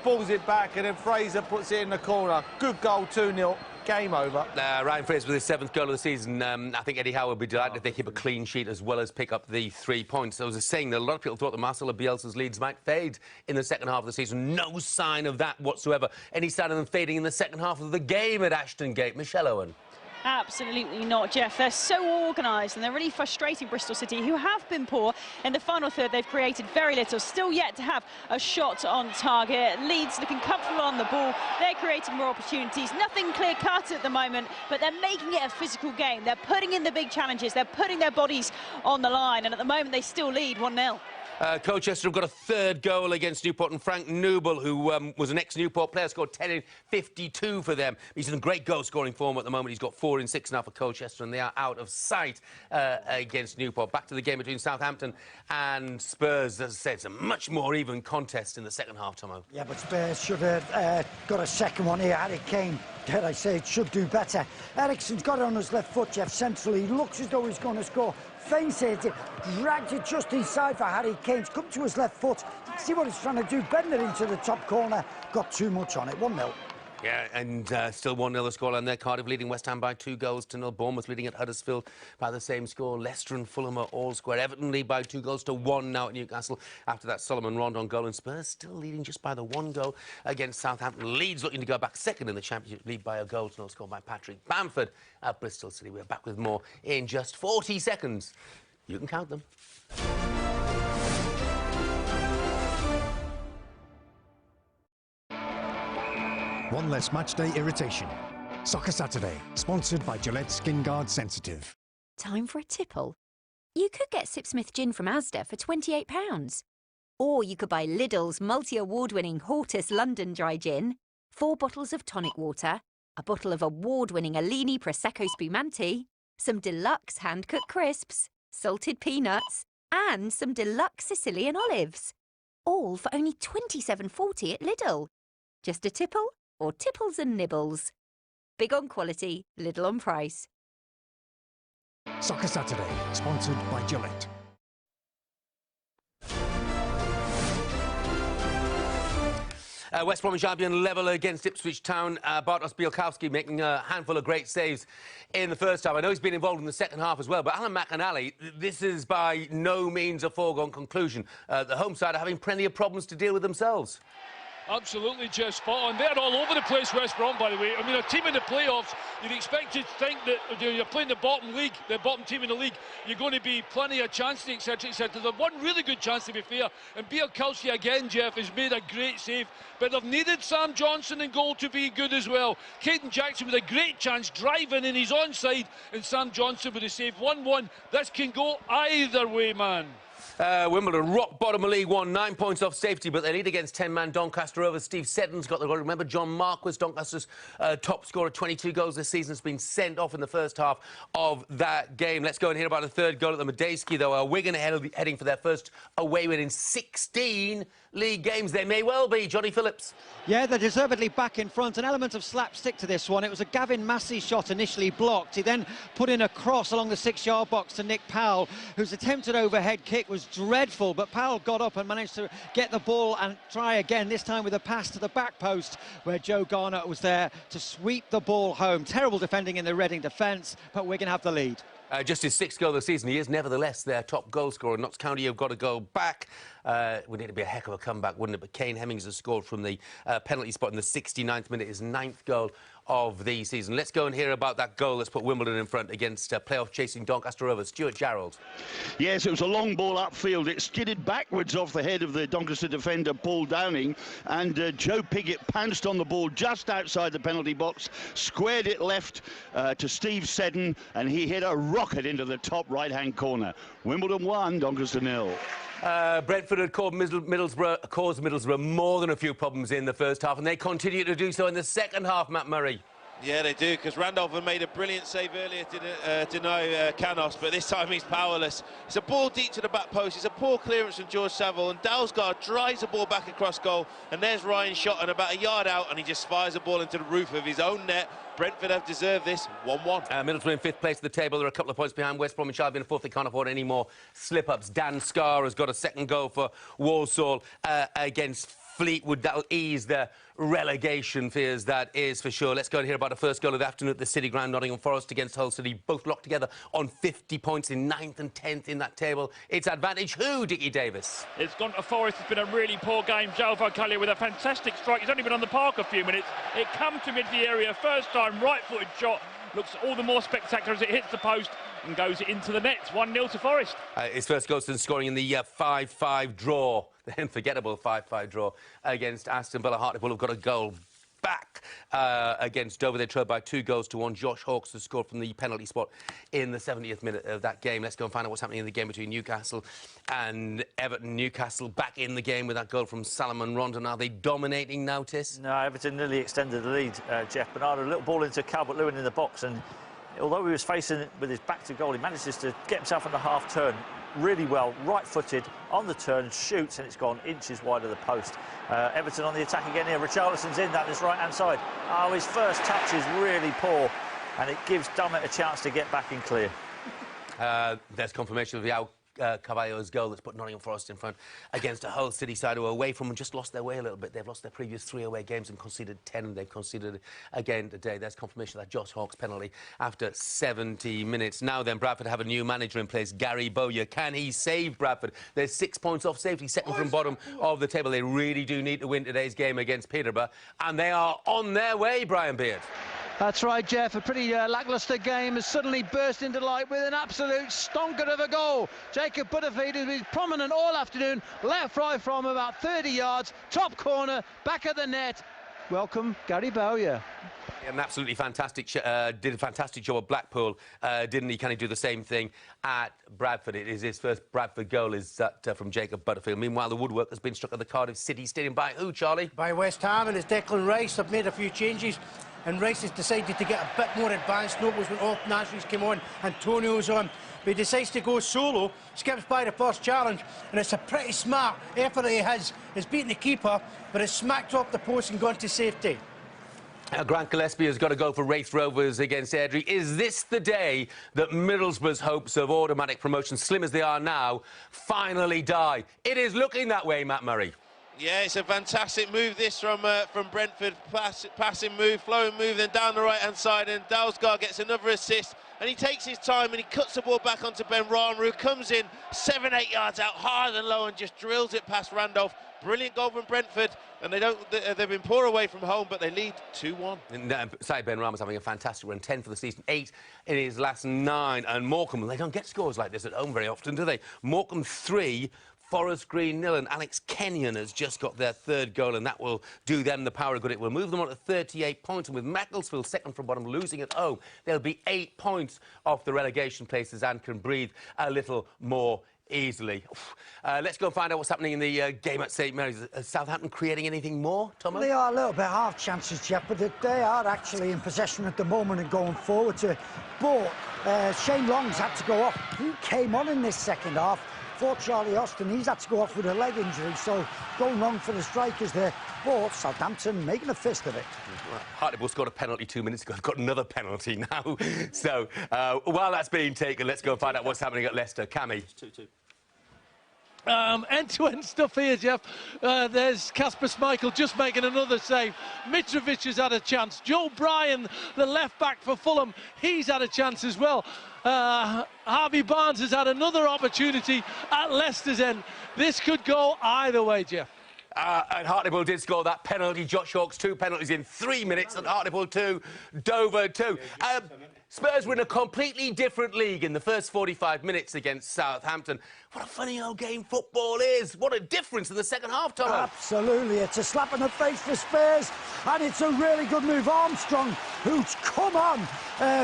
balls it back, and then Fraser puts it in the corner. Good goal, 2-0. Game over. Ryan Fraser with his 7th goal of the season. I think Eddie Howe would be delighted if they keep a clean sheet as well as pick up the 3 points. I was just saying that a lot of people thought that Marcelo Bielsa's Leeds might fade in the second half of the season. No sign of that whatsoever. Any sign of them fading in the second half of the game at Ashton Gate? Michelle Owen. Absolutely not, Jeff. They're so organised and they're really frustrating Bristol City, who have been poor. In the final third, they've created very little, still yet to have a shot on target. Leeds looking comfortable on the ball. They're creating more opportunities. Nothing clear-cut at the moment, but they're making it a physical game. They're putting in the big challenges. They're putting their bodies on the line, and at the moment, they still lead 1-0. Colchester have got a 3rd goal against Newport, and Frank Nouble, who was an ex-Newport player, scored 10 in 52 for them. He's in great goal-scoring form at the moment. He's got 4 in 6 now for Colchester, and they are out of sight against Newport. Back to the game between Southampton and Spurs. As I said, it's a much more even contest in the second half, Tomo. Yeah, but Spurs should have got a second one here. Harry Kane, dare I say it, should do better. Eriksen's got it on his left foot, Jeff, centrally. He looks as though he's going to score. Feints it, dragged it just inside for Harry Kane. It's come to his left foot. See what he's trying to do, bend it into the top corner. Got too much on it, 1-0. Yeah, and still 1-0 the scoreline there. Cardiff leading West Ham by 2-0. Bournemouth leading at Huddersfield by the same score. Leicester and Fulham are all square. Everton lead by 2-1 now at Newcastle. After that, Solomon Rondon goal, and Spurs still leading just by the 1 goal against Southampton. Leeds looking to go back second in the Championship, lead by a goal to 0 scored by Patrick Bamford at Bristol City. We're back with more in just 40 seconds. You can count them. One less matchday irritation. Soccer Saturday, sponsored by Gillette Skin Guard Sensitive. Time for a tipple. You could get Sipsmith Gin from Asda for £28. Or you could buy Lidl's multi-award-winning Hortus London Dry Gin, 4 bottles of tonic water, a bottle of award-winning Alini Prosecco Spumante, some deluxe hand-cut crisps, salted peanuts, and some deluxe Sicilian olives. All for only £27.40 at Lidl. Just a tipple or tipples and nibbles. Big on quality, little on price. Soccer Saturday, sponsored by Gillette. West Bromwich Albion level against Ipswich Town. Bartosz Bielkowski making a handful of great saves in the first half. I know he's been involved in the second half as well, but Alan McInally, this is by no means a foregone conclusion. The home side are having plenty of problems to deal with themselves. Absolutely, Jeff, spot on. They're all over the place, West Brom, by the way. I mean, a team in the playoffs, you'd expect to think that you're playing the bottom league, the bottom team in the league, you're going to be plenty of chances, etc., etc. There's one really good chance, to be fair, and Bielkowski again, Jeff, has made a great save, but they've needed Sam Johnson in goal to be good as well. Caden Jackson with a great chance, driving, and he's onside, and Sam Johnson with a save. 1-1. This can go either way, man. Wimbledon, rock bottom of League One, 9 points off safety, but they lead against 10-man Doncaster Rovers. Steve Seddon's got the goal. Remember, John Marquis, Doncaster's top scorer, 22 goals this season, has been sent off in the first half of that game. Let's go and hear about the 3rd goal at the Medeski, though. Wigan heading for their first away win in 16 league games. They may well be. Johnny Phillips. Yeah, they're deservedly back in front. An element of slapstick to this one. It was a Gavin Massey shot initially blocked. He then put in a cross along the 6-yard box to Nick Powell, whose attempted overhead kick was dreadful, but Powell got up and managed to get the ball and try again, this time with a pass to the back post where Joe Garner was there to sweep the ball home. Terrible defending in the Reading defence, but Wigan have the lead. Just his 6th goal of the season. He is nevertheless their top goal scorer. Notts County have got to go back. Would need to be a heck of a comeback, wouldn't it? But Kane Hemmings has scored from the penalty spot in the 69th minute, his 9th goal of the season. Let's go and hear about that goal that's put Wimbledon in front against playoff-chasing Doncaster Rovers. Stuart Jarrold. Yes, it was a long ball upfield. It skidded backwards off the head of the Doncaster defender, Paul Downing, and Joe Piggott pounced on the ball just outside the penalty box, squared it left to Steve Seddon, and he hit a rocket into the top right-hand corner. Wimbledon 1, Doncaster 0. Brentford had caused Middlesbrough more than a few problems in the first half, and they continue to do so in the second half, Matt Murray. Yeah, they do, because Randolph had made a brilliant save earlier to deny Canos, but this time he's powerless. It's a ball deep to the back post. It's a poor clearance from George Saville, and Dalsgaard drives the ball back across goal, and there's Ryan's shot and about a yard out, and he just fires the ball into the roof of his own net. Brentford have deserved this, 1-1. Middlesbrough in 5th place of the table. They're a couple of points behind West Bromwich Albion in 4th. They can't afford any more slip-ups. Dan Scarr has got a 2nd goal for Walsall against Fleetwood. That'll ease their relegation fears, that is for sure. Let's go and hear about the first goal of the afternoon at the City Ground. Nottingham Forest against Hull City, both locked together on 50 points in 9th and 10th in that table. It's advantage who, Dickie Davis? It's gone to Forest. It's been a really poor game. Joe Vocallia with a fantastic strike. He's only been on the park a few minutes. It comes to mid the area, first time, right-footed shot. Looks all the more spectacular as it hits the post and goes into the net. 1-0 to Forest. His first goal since scoring in the 5-5 draw, the unforgettable 5-5 draw against Aston Villa. Hartlepool have got a goal back against Dover. They trailed by 2-1. Josh Hawkes has scored from the penalty spot in the 70th minute of that game. Let's go and find out what's happening in the game between Newcastle and Everton. Newcastle back in the game with that goal from Salomon Rondon. Are they dominating now, Tis? No, Everton nearly extended the lead, Jeff Bernardo. A little ball into Calvert-Lewin in the box, and although he was facing it with his back to goal, he manages to get himself on the half-turn really well, right-footed, on the turn, shoots, and it's gone inches wide of the post. Everton on the attack again here. Richarlison's in that, his right-hand side. Oh, his first touch is really poor, and it gives Dummett a chance to get back in clear. There's confirmation of the Caballo's goal that's put Nottingham Forest in front against a Hull City side who are away from and just lost their way a little bit. They've lost their previous 3 away games and conceded 10, and they've conceded again today. There's confirmation of that Josh Hawkes penalty after 70 minutes. Now then, Bradford have a new manager in place, Gary Bowyer. Can he save Bradford? They're 6 points off safety, second from bottom of the table. They really do need to win today's game against Peterborough, and they are on their way, Brian Beard. That's right, Jeff. A pretty lacklustre game has suddenly burst into light with an absolute stonker of a goal. Jacob Butterfield has been prominent all afternoon. Left right from about 30 yards. Top corner, back of the net. Welcome, Gary Bowyer. An absolutely fantastic, did a fantastic job at Blackpool, didn't he? Can he do the same thing at Bradford? It is his first Bradford goal, is that from Jacob Butterfield. Meanwhile, the woodwork has been struck at the Cardiff City Stadium by who, Charlie? By West Ham, and it's Declan Rice. They've made a few changes, and Rice has decided to get a bit more advanced. Nobles went off, Nasri's came on, Antonio's on. But he decides to go solo, skips by the first challenge, and it's a pretty smart effort he has. He's beaten the keeper, but it's smacked off the post and gone to safety. Grant Gillespie has got to go for Wraith Rovers against Airdrie. Is this the day that Middlesbrough's hopes of automatic promotion, slim as they are now, finally die? It is looking that way, Matt Murray. Yeah, it's a fantastic move, this, from Brentford. Passing move, flowing move, then down the right-hand side, and Dalsgaard gets another assist, and he takes his time, and he cuts the ball back onto Ben Rama, who comes in 7-8 yards out, hard and low, and just drills it past Randolph. Brilliant goal from Brentford, and they've been poor away from home, but they lead 2-1. And Ben Rama's having a fantastic run, 10 for the season, 8 in his last 9, and Morecambe, they don't get scores like this at home very often, do they? Morecambe 3, Forest Green 0, and Alex Kenyon has just got their 3rd goal, and that will do them the power of good. It will move them on to 38 points, and with Macclesfield second from bottom losing at home, they'll be 8 points off the relegation places and can breathe a little more easily. Let's go and find out what's happening in the game at St Mary's. Is Southampton creating anything more, Thomas? They are a little bit half chances, Jeff, but they are actually in possession at the moment and going forward to it. But Shane Long's had to go off. He came on in this second half for Charlie Austin. He's had to go off with a leg injury, so going wrong for the strikers there. But Southampton making a fist of it. Hartlepool scored a penalty 2 minutes ago. They've got another penalty now. So while that's being taken, let's go and find out what's happening at Leicester. Cammy. 2-2. End-to-end stuff here, Jeff. There's Kasper Schmeichel just making another save. Mitrovic has had a chance. Joe Bryan, the left-back for Fulham, he's had a chance as well. Harvey Barnes has had another opportunity at Leicester's end. This could go either way, Jeff. And Hartlepool did score that penalty. Josh Hawkes, 2 penalties in 3 minutes, and Hartlepool 2, Dover 2. Spurs were in a completely different league in the first 45 minutes against Southampton. What a funny old game football is. What a difference in the second half, Tom. Absolutely. It's a slap in the face for Spurs, and it's a really good move. Armstrong, who's come on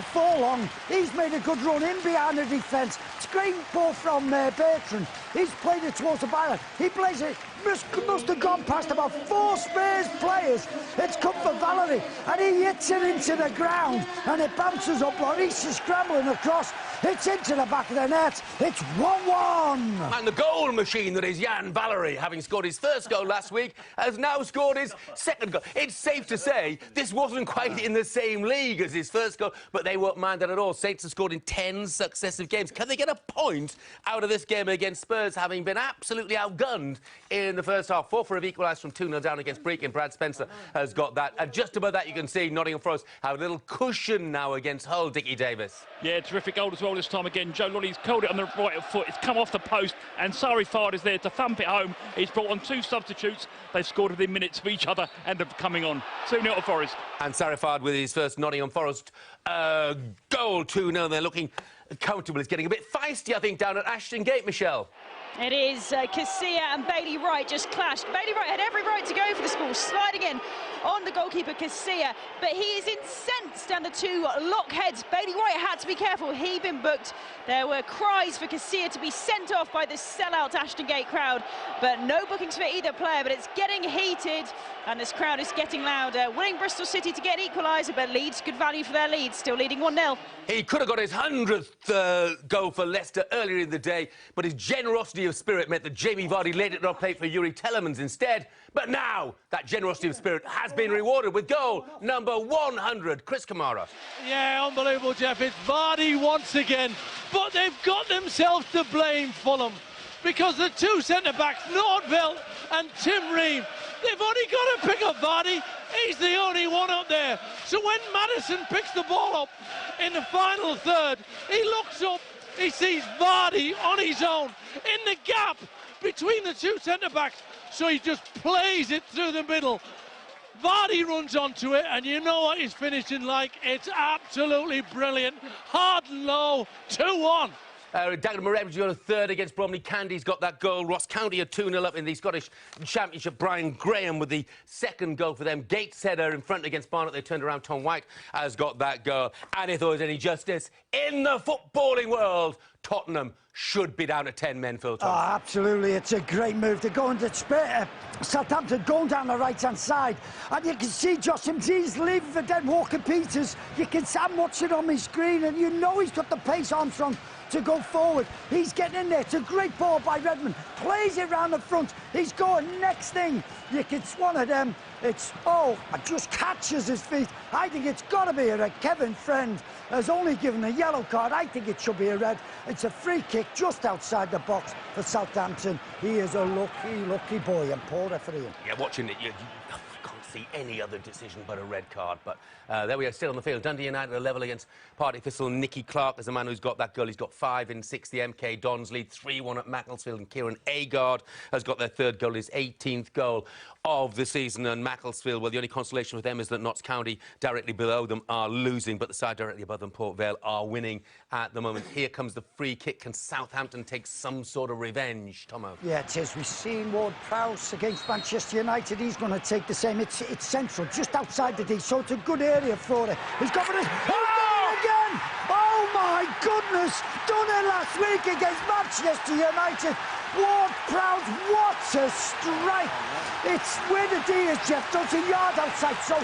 for long. He's made a good run in behind the defence. It's great ball from Bertrand. He's played it towards the byline. He plays it. Must have gone past about 4 Spurs players. It's come for Valerie, and he hits it into the ground, and it bounces up. Lloris is scrambling across. It's into the back of the net. It's 1-1. And the goal machine that is Jan Valery, having scored his first goal last week, has now scored his second goal. It's safe to say this wasn't quite in the same league as his first goal, but they won't mind that at all. Saints have scored in 10 successive games. Can they get a point out of this game against Spurs, having been absolutely outgunned in in the first half. 4 for have equalised from 2-0 down against Brecon. Brad Spencer has got that. And just above that, you can see Nottingham Forest have a little cushion now against Hull, Dickie Davis. Yeah, terrific goal as well this time again. Joe Lolly's curled it on the right foot. It's come off the post, and Sari Fard is there to thump it home. He's brought on 2 substitutes. They've scored within minutes of each other and of coming on. 2-0 to Forest. And Sari Fard with his first Nottingham Forest goal. 2-0. They're looking comfortable. It's getting a bit feisty, I think, down at Ashton Gate, Michelle. It is. Casilla and Bailey Wright just clashed. Bailey Wright had every right to go for the score, sliding in on the goalkeeper Casilla, but he is incensed down the 2 lockheads. Bailey Wright had to be careful. He'd been booked. There were cries for Casilla to be sent off by this sellout Ashton Gate crowd, but no bookings for either player. But it's getting heated, and this crowd is getting louder. Winning Bristol City to get an equaliser, but Leeds, good value for their lead, still leading 1-0. He could have got his 100th goal for Leicester earlier in the day, but his generosity of spirit meant that Jamie Vardy laid it on a plate for Yuri Telemans instead. But now that generosity of spirit has been rewarded with goal number 100. Chris Kamara. Yeah, unbelievable, Jeff. It's Vardy once again. But they've got themselves to blame, Fulham, because the 2 centre-backs, Nordveld and Tim Ream, they've only got to pick up Vardy. He's the only one up there. So when Maddison picks the ball up in the final third, he looks up, he sees Vardy on his own in the gap between the 2 centre-backs. So he just plays it through the middle. Vardy runs onto it, and you know what he's finishing like. It's absolutely brilliant. Hard and low, 2-1. Dagenham Rebels got a third against Bromley. Candy's got that goal. Ross County are 2-0 up in the Scottish Championship. Brian Graham with the second goal for them. Gateshead in front against Barnet. They turned around. Tom White has got that goal. And if there was any justice in the footballing world, Tottenham should be down to 10 men, Phil Thompson. Oh, absolutely. It's a great move. They're going to Southampton going down the right-hand side. And you can see Josh Mzee's leaving for Den Walker-Peters. You can see, I'm watching on my screen, and you know he's got the pace, Armstrong, to go forward. He's getting in there. It's a great ball by Redmond. Plays it round the front. He's going next thing. It's one of them. It's, it just catches his feet. I think it's got to be a red. Kevin Friend has only given a yellow card. I think it should be a red. It's a free kick just outside the box for Southampton. He is a lucky boy, and poor referee. Yeah, watching it, you can't see any other decision but a red card. But there we are, still on the field. Dundee United are level against Partick Thistle. Nicky Clark is the man who's got that goal. He's got 5 in 6. The MK Dons lead 3-1 at Macclesfield, and Kieran Agard has got their third goal, his 18th goal of the season. And Macclesfield, well, the only consolation with them is that Notts County, directly below them, are losing, but the side directly above them, Port Vale, are winning at the moment. Here comes the free kick. Can Southampton take some sort of revenge, Tomo? Yeah, it is. We've seen Ward-Prowse against Manchester United. He's going to take the same. It's central, just outside the D, so it's a good area for it. He's got it. Again! Oh, my goodness! Done it last week against Manchester United. Ward-Prowse, what a strike! It's where the D is, Jeff. That's a yard outside. So,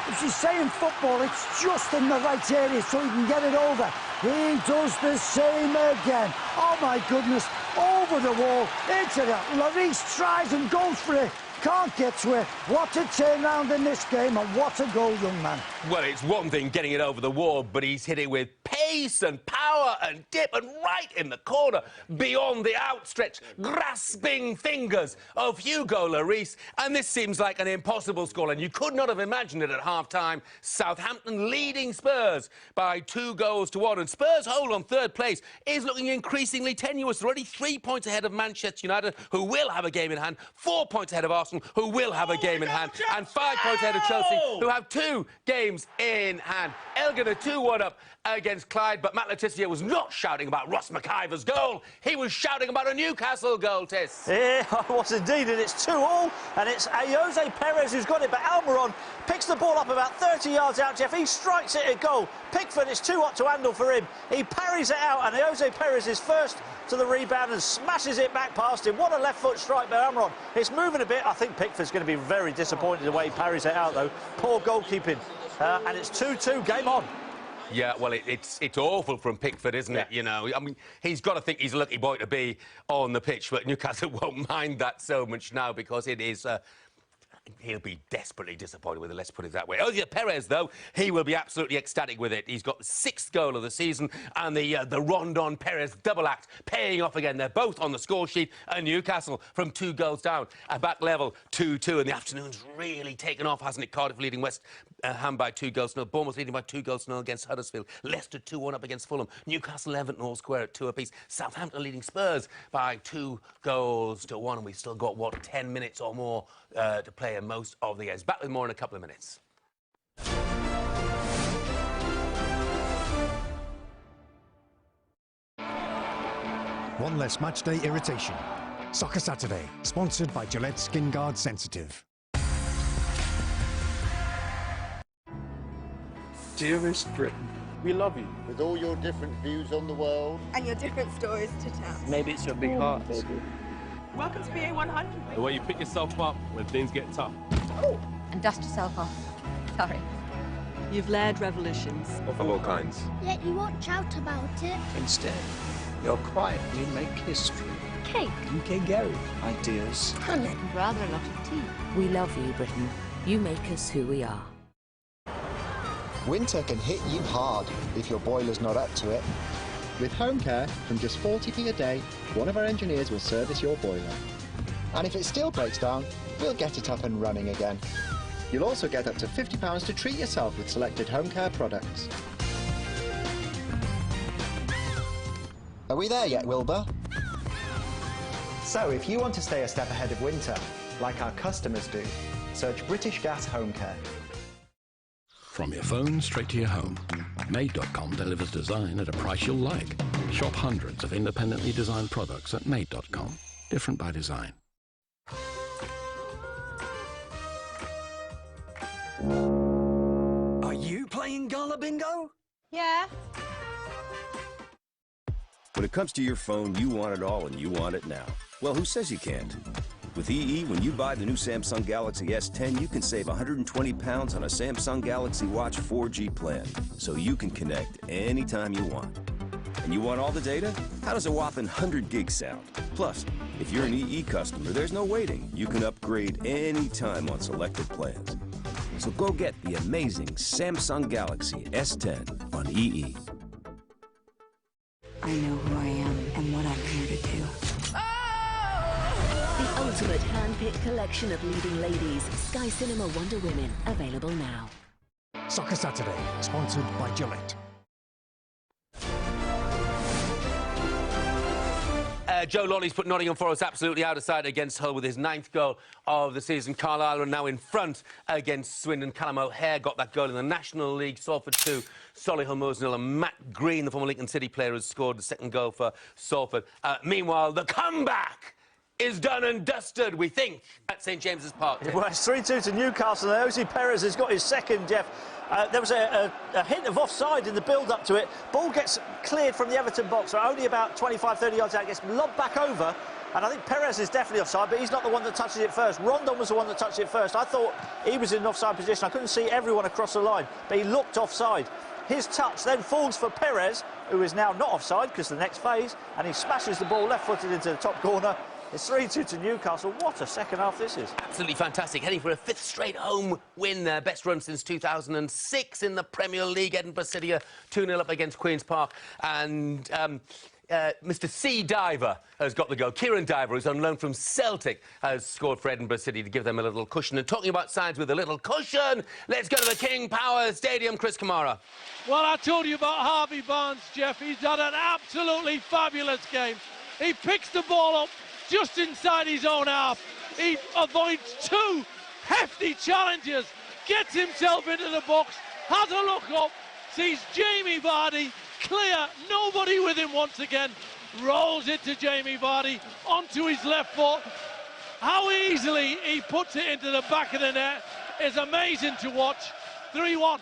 as you say in football, it's just in the right area so he can get it over. He does the same again. Oh, my goodness. Over the wall, into the... Lloris tries and goes for it. Can't get to it. What a turnaround in this game, and what a goal, young man. Well, it's one thing getting it over the wall, but he's hit it with pace and power and dip, and right in the corner, beyond the outstretched, grasping fingers of Hugo Lloris. And this seems like an impossible score, and you could not have imagined it at half-time. Southampton leading Spurs by 2-1, and Spurs' hold on third place is looking increasingly tenuous. They're already 3 points ahead of Manchester United, who will have a game in hand, 4 points ahead of Arsenal, who will have a game in hand, and 5 points ahead of Chelsea, who have 2 games in hand. Elgin are 2-1 up against Clyde, but Matt Le Tissier was not shouting about Ross McIver's goal. He was shouting about a Newcastle goal, Tiss. Yeah, I was indeed, and it's 2-2, and it's Jose Perez who's got it, but Almiron picks the ball up about 30 yards out, Jeff. He strikes it at goal. Pickford is too hot to handle for him. He parries it out, and Jose Perez is first to the rebound and smashes it back past him. What a left-foot strike by Almiron. It's moving a bit. I think Pickford's going to be very disappointed the way he parries it out, though. Poor goalkeeping. And it's 2-2, game on. Yeah, well, it's awful from Pickford, isn't it? You know, I mean, he's got to think he's a lucky boy to be on the pitch, but Newcastle won't mind that so much now because it is... he'll be desperately disappointed with it, let's put it that way. Osier Perez, though, he will be absolutely ecstatic with it. He's got the 6th goal of the season, and the Rondon-Perez double act paying off again. They're both on the score sheet, and Newcastle from 2 goals down at back level 2-2, and the afternoon's really taken off, hasn't it? Cardiff leading West Ham by 2 goals to 0. Bournemouth leading by 2 goals to 0 against Huddersfield. Leicester 2-1 up against Fulham. Newcastle, Everton all square at 2 apiece. Southampton leading Spurs by 2 goals to 1, and we've still got, what, 10 minutes or more to play in most of the games. Back with more in a couple of minutes. One less matchday irritation. Soccer Saturday, sponsored by Gillette Skin Guard Sensitive. Dearest Britain, we love you. With all your different views on the world. And your different stories to tell. Maybe it's your big heart. Welcome to BA 100. The way you pick yourself up when things get tough. Oh. And dust yourself off. Sorry. You've led revolutions. Of all kinds. Yet you won't shout about it. Instead, you're quiet. We make history. Cake. UK garage. Ideas. Honey. And rather a lot of tea. We love you, Britain. You make us who we are. Winter can hit you hard if your boiler's not up to it. With home care, from just 40p a day, one of our engineers will service your boiler. And if it still breaks down, we'll get it up and running again. You'll also get up to £50 to treat yourself with selected home care products. Are we there yet, Wilbur? So, if you want to stay a step ahead of winter, like our customers do, search British Gas Home Care. From your phone straight to your home, Made.com delivers design at a price you'll like. Shop hundreds of independently designed products at Made.com. Different by design. Are you playing Gala Bingo? Yeah. When it comes to your phone, you want it all and you want it now. Well, who says you can't? With EE, when you buy the new Samsung Galaxy S10, you can save £120 on a Samsung Galaxy Watch 4G plan, so you can connect anytime you want. And you want all the data? How does a whopping 100 gigs sound? Plus, if you're an EE customer, there's no waiting. You can upgrade anytime on selected plans. So go get the amazing Samsung Galaxy S10 on EE. I know who I am and what I'm here to do. The ultimate hand-picked collection of leading ladies. Sky Cinema Wonder Women. Available now. Soccer Saturday, sponsored by Gillette. Joe Lolly's put Nottingham Forest absolutely out of sight against Hull with his 9th goal of the season. Carlisle are now in front against Swindon. Callum O'Hare got that goal in the National League. Salford 2, Solihull Moors 0. And Matt Green, the former Lincoln City player, has scored the 2nd goal for Salford. Meanwhile, the comeback is done and dusted, we think, at St James's Park. Well, it's 3-2 to Newcastle, and Osier Perez has got his 2nd, Jeff. There was a hint of offside in the build-up to it. Ball gets cleared from the Everton box, so only about 25, 30 yards out, gets lobbed back over, and I think Perez is definitely offside, but he's not the one that touches it first. Rondon was the one that touched it first. I thought he was in an offside position. I couldn't see everyone across the line, but he looked offside. His touch then falls for Perez, who is now not offside because of the next phase, and he smashes the ball left-footed into the top corner. It's 3-2 to Newcastle. What a second half this is. Absolutely fantastic. Heading for a 5th straight home win there. Best run since 2006 in the Premier League. Edinburgh City are 2-0 up against Queen's Park. And Mr. C. Diver has got the goal. Kieran Diver, who's on loan from Celtic, has scored for Edinburgh City to give them a little cushion. And talking about sides with a little cushion, let's go to the King Power Stadium. Chris Kamara. Well, I told you about Harvey Barnes, Jeff. He's had an absolutely fabulous game. He picks the ball up just inside his own half. He avoids 2 hefty challenges, gets himself into the box, has a look up, sees Jamie Vardy clear, nobody with him once again, rolls it to Jamie Vardy onto his left foot. How easily he puts it into the back of the net is amazing to watch. 3-1.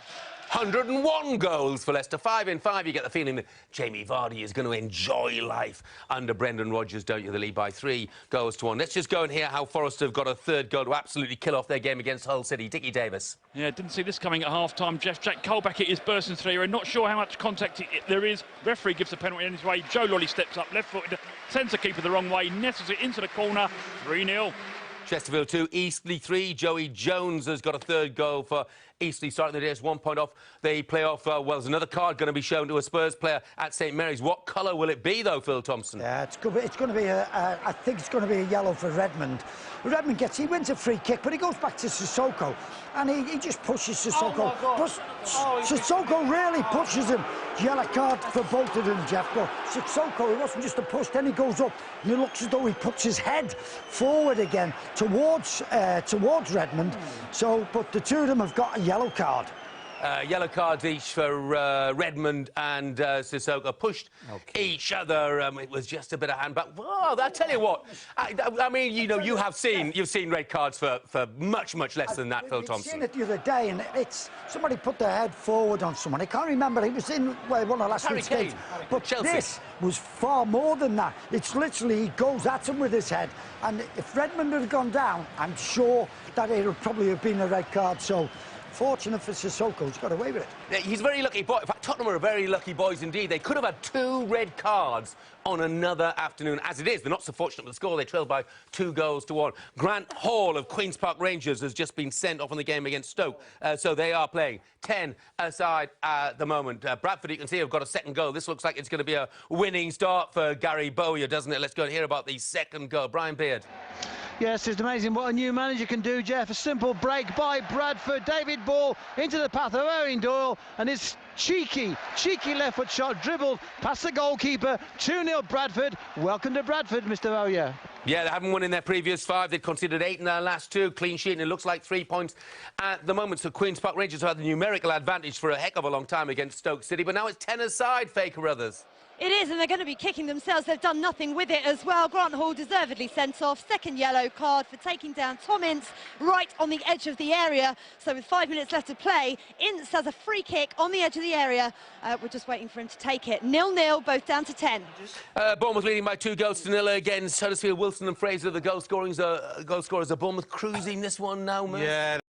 101 goals for Leicester, 5 in 5. You get the feeling that Jamie Vardy is going to enjoy life under Brendan Rodgers, don't you? The lead by 3 goals to 1. Let's just go and hear how Forest have got a 3rd goal to absolutely kill off their game against Hull City. Dickie Davis. Yeah, didn't see this coming at half-time. Jack Colback is bursting through. I'm not sure how much contact there is. Referee gives a penalty in his way. Joe Lolly steps up, left-footed, sends the keeper the wrong way, nestles it into the corner. 3-0. Chesterfield 2, Eastleigh 3. Joey Jones has got a third goal for Eastleigh, starting the day as 1 point off the playoff. Well, there's another card going to be shown to a Spurs player at St Mary's. What colour will it be, though, Phil Thompson? Yeah, it's going to be I think it's going to be a yellow for Redmond. Redmond he wins a free kick, but he goes back to Sissoko, and he just pushes Sissoko. Sissoko really pushes him. Yellow card for both of them, Jeff. But Sissoko, it wasn't just a push. Then he goes up, and it looks as though he puts his head forward again towards Redmond. So, but the two of them have got a yellow card. Yellow cards each for Redmond and Sissoko. Pushed each other. It was just a bit of hand, but whoa, I tell you what. I mean, you know, you've seen red cards for much less than that, Phil Thompson. I've seen it the other day, and it's somebody put their head forward on someone. I can't remember. He was in one of last week's games, but Chelsea. This was far more than that. It's literally he goes at him with his head, and if Redmond had gone down, I'm sure that it would probably have been a red card. So. Fortunate for Sissoko, he's got away with it. Yeah, he's a very lucky boy. In fact, Tottenham are very lucky boys indeed. They could have had 2 red cards on another afternoon. As it is, they're not so fortunate with the score. They trailed by 2 goals to 1. Grant Hall of Queen's Park Rangers has just been sent off in the game against Stoke. So they are playing 10 aside at the moment. Bradford, you can see, have got a second goal. This looks like it's going to be a winning start for Gary Bowyer, doesn't it? Let's go and hear about the second goal. Brian Beard. Yes, it's amazing what a new manager can do, Jeff. A simple break by Bradford. David Ball into the path of Owen Doyle, and his cheeky left foot shot dribbled past the goalkeeper. 2-0 Bradford. Welcome to Bradford, Mr. Bowyer. Yeah, they haven't won in their previous 5. They've conceded 8 in their last 2. Clean sheet, and it looks like 3 points at the moment. So Queen's Park Rangers have had the numerical advantage for a heck of a long time against Stoke City, but now it's 10 aside, Faye Carruthers. It is, and they're going to be kicking themselves. They've done nothing with it as well. Grant Hall deservedly sent off. Second yellow card for taking down Tom Ince right on the edge of the area. So with 5 minutes left to play, Ince has a free kick on the edge of the area. We're just waiting for him to take it. 0-0, both down to 10. Bournemouth leading by 2 goals to 0 against Huddersfield. Wilson and Fraser, the goal scorers. Are Bournemouth cruising this one now, man? Yeah.